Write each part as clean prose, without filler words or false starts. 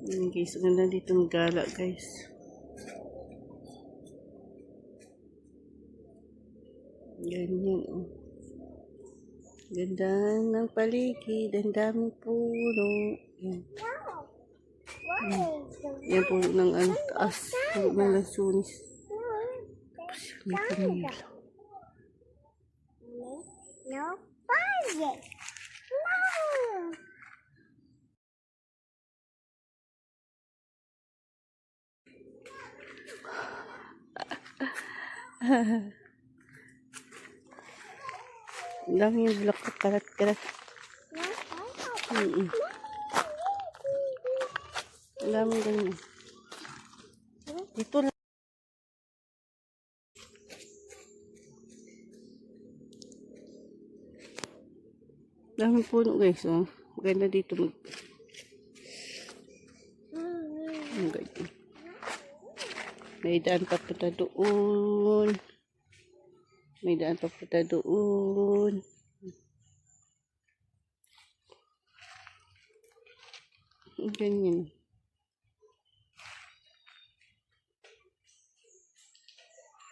Guys, ganda dito gala guys. Ganyan oh. Ganda ng paligid, ang daming puno. Yan. Yan po ng taas. Puno ng lansunis. Tapos may kanila. No fire. No. Ang dami yung bulak na kalat-kalat. Ang dami ganyan. Dito lang. Daming puno guys. Oh. Maganda dito mag... Ang ganyan. May daan papunta doon. May daan papunta doon. Ganyan.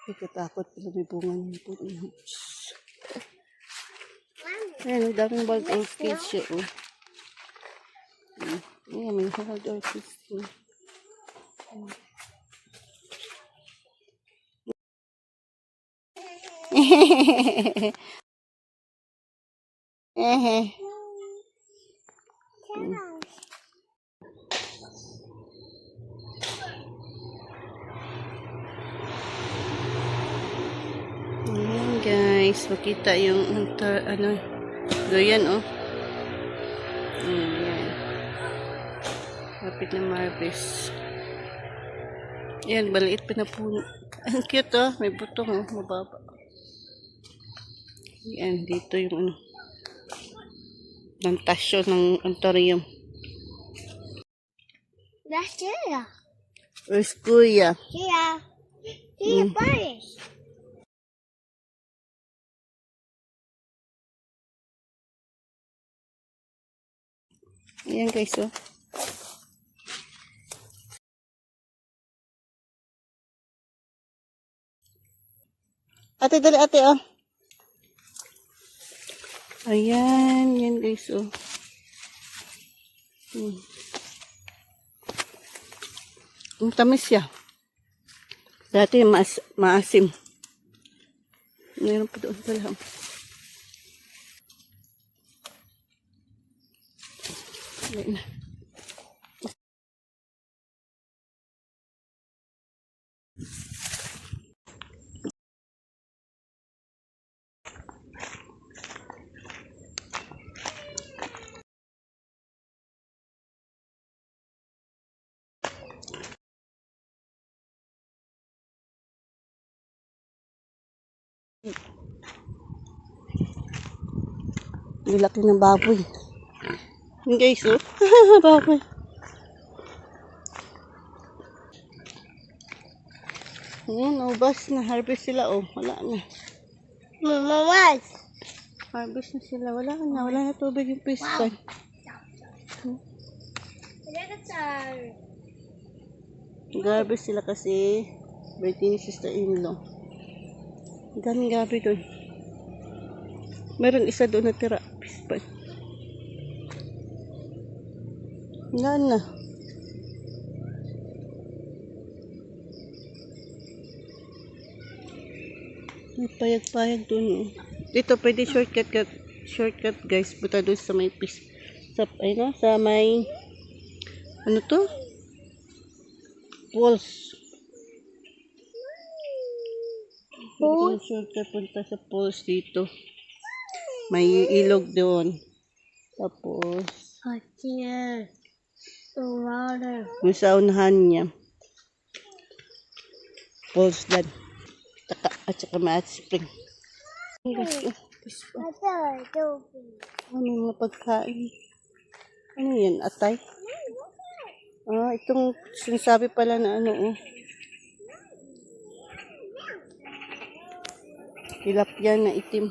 Ikatakot pala may bunga nito. Ayan, ang daming wild orchids siya. Oh. Ayan, may wild orchids siya. Ayan guys, makita yung doyan oh. Ayan. Lapit na marbles. Ayan, maliit pa na puno. Ang cute oh, may butong oh, mababa. Ayan, dito yung ng tasyo ng antorium. That's Gia. Where's Kuya? Gia. Gia Paris. Ayan guys oh. Ate, dali ate oh. Ayan, yan guys oh. Ang tamis siya. Dati maasim. Meron pa doon pala. Ayan na. Nilaki ng baboy. Yung guys, oh. Baboy. Ayan, ubas na. Harvest sila, oh. Wala na. Mamamas. Harvest na sila. Wala na. Wala na tubig yung piston. Nag-harvest sila kasi birthday ni sister-in-law. Ang daming gabi doon. Meron isa doon na tira. Pispan. Wala na. May payag-payag doon. Oh. Dito pwede shortcut guys. Punta doon sa may sa may ano to? Falls. Pwede shortcut punta sa falls dito. May ilog doon. Tapos Here. The water. yung sa unahan niya. Falls dad. At saka may spring. Ano mga pagkain? Ano yan? Atay? Ah, itong sinasabi pala na ano oh. Tilapia na itim.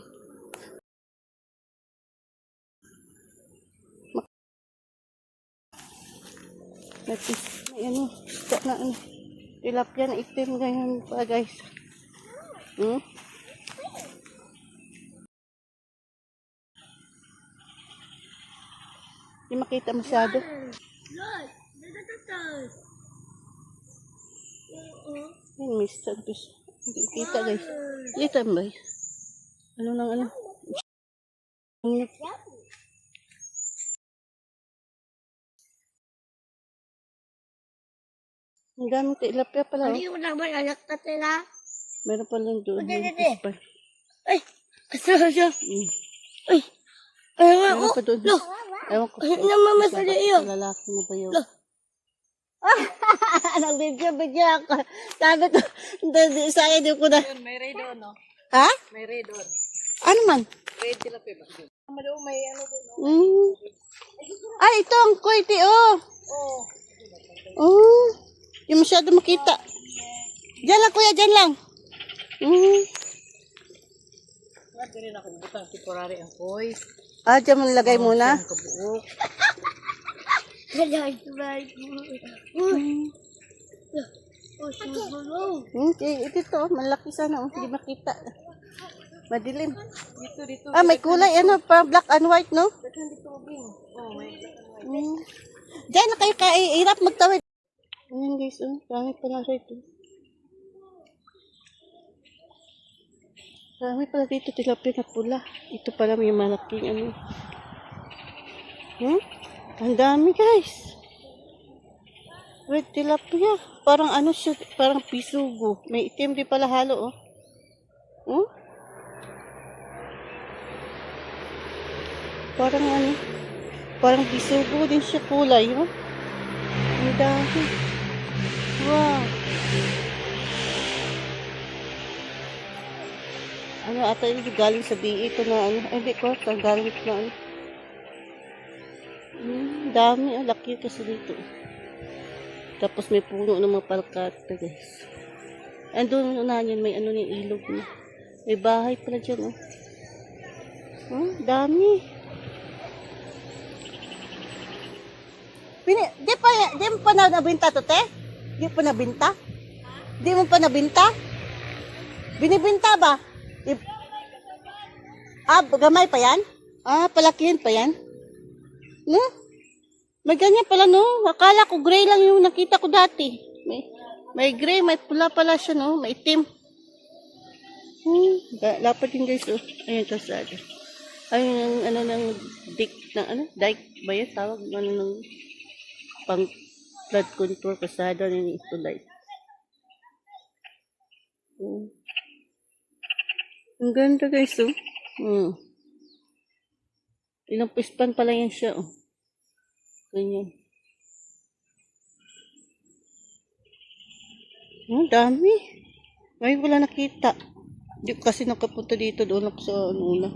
May ano, isda na ano. Tilapia na itim ganyan pa guys. Hmm? Hindi makita masyado. Look. Ayun, may isda. Hindi kita guys. Kita ba? Ano nang ano? Ang daming tilapia pala. Hindi mo naman anak na sila. Meron pala doon. Dede. Pa. Ay, asal siya. Mm. Ay, ayaw Meron ako. pa doon. Lo, Ewan ko. ay, namamasali iyo. Lalaki na ba yun? Lo. Nag-video ako. Sabi ko, sa akin, di ko na. May red on, no? Ha? May red on. Ano man? Red tilapia ba? May ano doon, no? Mm. Ay, ito ang kuwaiti, oh. Oh. Oh. Hindi masyado makita. Diyan lang, kuya, diyan lang. Mm. Nga rin ako butang temporary ang koy. Ah, diyan mo nilagay muna. Ang kabuok. Ito, malaki sana, oh. Hindi makita. Madilim. Dito. Ah, may kulay, ano, parang black and white, no? Dagan dito ubing. Oh, may black and white. Mm. Diyan na kayo kahirap magtawid. Ayan guys, oh. Dami pala rito. Dami pala dito tilapia na pula. Ito pala may malaking ano. Ang dami guys. Red tilapia. Parang ano siya, parang pisugo. May itim di pala halo, oh. Parang ano, parang bisugo din siya kulay, oh. Ang dami. Wow. Ano ata yung galing sa DE ito na ano. Ay, hindi ko. Galing ito na ano. Dami. Oh, laki kasi dito. Tapos may puno ng mga palkata, guys. Andun na yan, may ano ni ilog na. May bahay pala dyan, oh. Dami. Di mo pa nabinta to, te? Di pa nabinta? Di mo pa nabinta? Binibinta ba? Gamay pa yan? Palakihin pa yan? No? May ganyan pala, no? Akala ko gray lang yung nakita ko dati. May gray, may pula pala siya, no? May itim. Lapad yun, guys, oh. Ayun, kasada. Ayun, ano, ng dike ba yan? Tawag, ano, ng pang flood control kasada ni ito light. Ang ganda guys, oh. Ilang pispan pala yan siya, oh. Ganyan. Dami. Ngayon wala nakita. Hindi ko kasi nakapunta dito, doon ako sa una.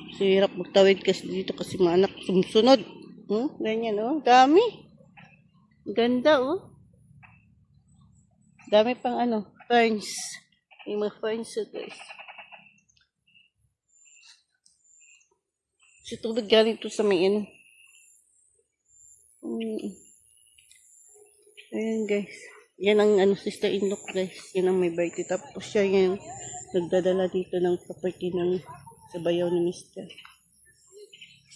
Kasi hirap magtawid kasi dito kasi mga anak sumusunod. Ganyan, oh. Dami. Ganda, oh. Dami pang ano, ferns. Yung mga ferns, oh, guys. Si tubig galing to sa may ano. Ayan, guys. Yan ang ano, sister-in-law ko, guys. Yan ang may birthday. Tapos siya yung nagdadala dito ng property ng sa bayaw ni Mr.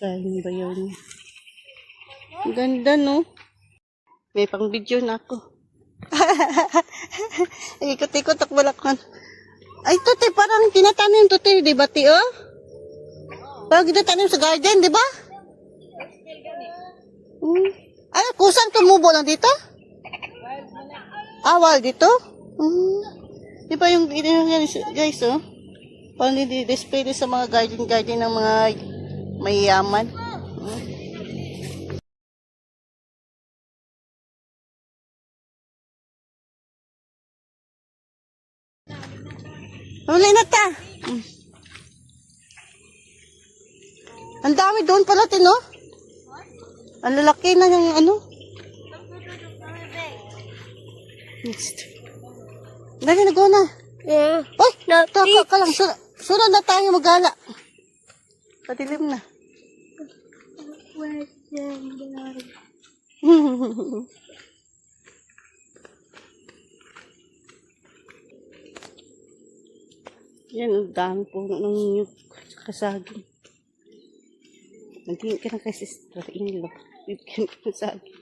Sa yung bayaw niya. Ang ganda, no? May pang video na ako. Ikot-ikot ako balakon. Ay, ito, te, parang tinatanim to, te, di ba, te, oh? Parang tinatanim sa garden, di ba? Ay, kusang tumubo lang dito? Wild dito? Di ba yung guys, oh? Parang display din sa mga garden ng mga mayayaman. Huli na ta. Ang dami doon pala, Tino. Ang lalaki na yung ano. Dali, nag-go na. Yeah. Ay, taka ka lang. Sunod na tayo mag-gala. Padilim na. Yan, ang dami po ng nyug sa saging. Naging ka na kay sister-in-law. Bibigyan ko ng saging.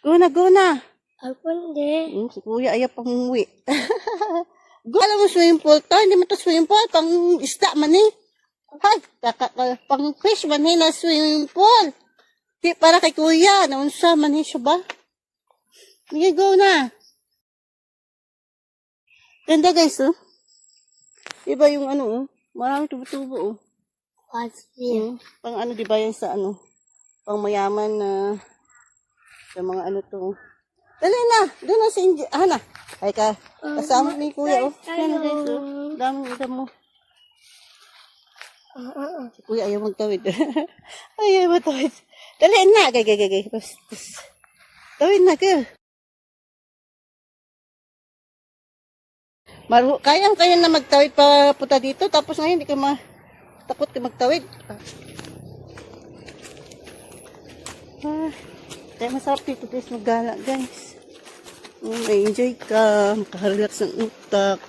Go na, go na! Ako hindi. Si kuya ayaw pang umuwi. Go, alam mo swimming pool to? Hindi mo to swimming pool. Pang isda man eh. Hay, pang fish man eh na swimming pool. Di para kay kuya. Naunsa man eh siya ba? Sige, go na. Ganda guys, oh. Diba yung ano, oh. Maraming tubo-tubo, oh. Pasir. Pang ano, diba yan sa ano? Pang mayaman na sa mga ano to. Dali na. Doon na si Inji. Na. Ay ka. Kasama ni kuya, oh. Yan guys, oh. Daming ida mo. Si kuya ayaw magtawid. Ayaw magtawid. Dali na. Gay. Bastos. Tawid na, girl. Kaya na magtawid pa punta dito. Tapos ngayon, hindi ka takot ka magtawid. Kaya masarap dito guys maggala guys. May enjoy ka. Makarelax ng utak.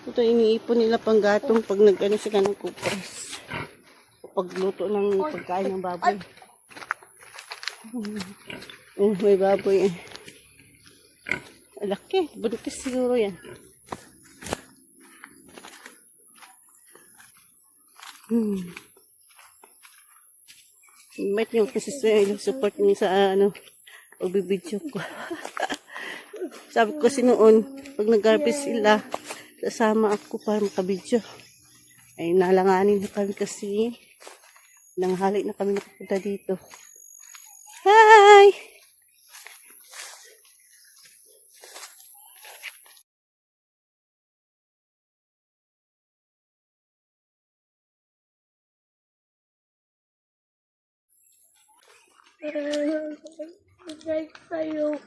Ito iniipon nila pang gatong pag nag-ano sila ng kupras. Pagluto ng pagkain ng baboy. May baboy eh. Laki. Buntis siguro yan. Invite nyo kasi yung support nyo sa ano, pagbibidyo ko. Sabi ko kasi noon, pag nag-harvest sila, sasama ako para makabidyo. Ay nalanganin na kami kasi nanghali na kami nakapunta dito. Hi! Guys, tayo.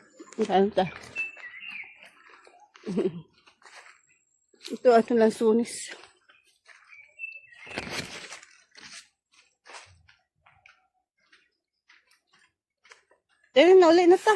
Ano ta? Ito lang sunis. Dahil na ulit na ta.